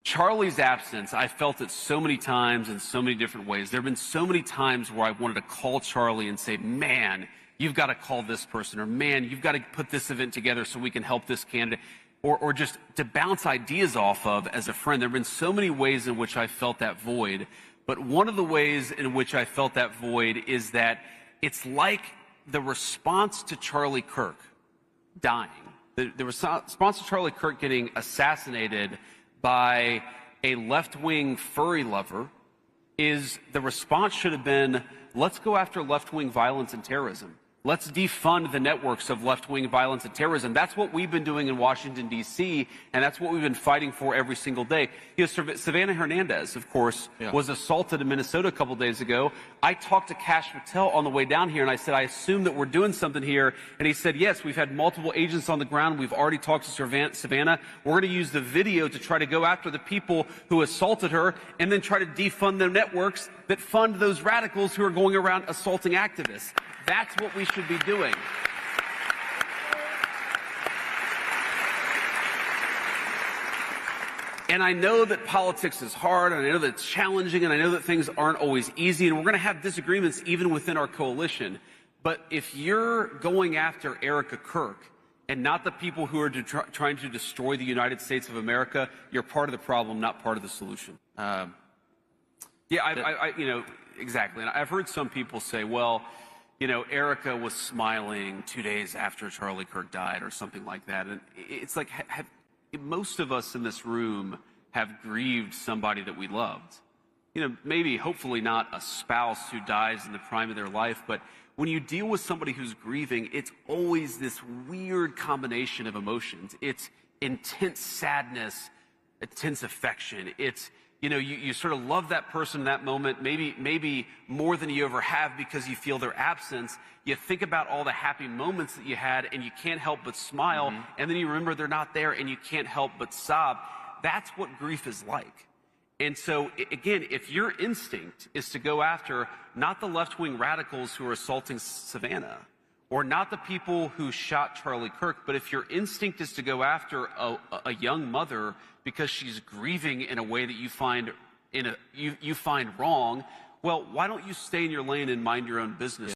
Charlie's absence, I felt it so many times in so many different ways. There have been so many times where I wanted to call Charlie and say, man, you've got to call this person, or man, you've got to put this event together so we can help this candidate, or just to bounce ideas off of as a friend. There have been so many ways in which I felt that void, but one of the ways in which I felt that void is that it's like the response to Charlie Kirk dying, the response to Charlie Kirk getting assassinated by a left-wing furry lover is the response should have been, let's go after left-wing violence and terrorism. Let's defund the networks of left-wing violence and terrorism. That's what we've been doing in Washington, D.C., and that's what we've been fighting for every single day. You know, Savannah Hernandez, of course, was assaulted in Minnesota a couple days ago. I talked to Kash Patel on the way down here, and I said, I assume that we're doing something here. And he said, yes, we've had multiple agents on the ground. We've already talked to Savannah. We're going to use the video to try to go after the people who assaulted her and then try to defund the networks that fund those radicals who are going around assaulting activists. That's what we should be doing. And I know that politics is hard, and I know that it's challenging, and I know that things aren't always easy, and we're going to have disagreements even within our coalition. But if you're going after Erica Kirk and not the people who are trying to destroy the United States of America, you're part of the problem, not part of the solution. You know, exactly. And I've heard some people say, well, you know, Erica was smiling 2 days after Charlie Kirk died or something like that. And it's like, most of us in this room have grieved somebody that we loved. You know, maybe, hopefully not a spouse who dies in the prime of their life, but when you deal with somebody who's grieving, it's always this weird combination of emotions. It's intense sadness, intense affection. It's, you know, you sort of love that person in that moment, maybe more than you ever have because you feel their absence. You think about all the happy moments that you had and you can't help but smile, and then you remember they're not there and you can't help but sob. That's what grief is like. And so, again, if your instinct is to go after not the left-wing radicals who are assaulting Savannah, or not the people who shot Charlie Kirk, but if your instinct is to go after a young mother because she's grieving in a way that you find you find wrong, well, why don't you stay in your lane and mind your own business?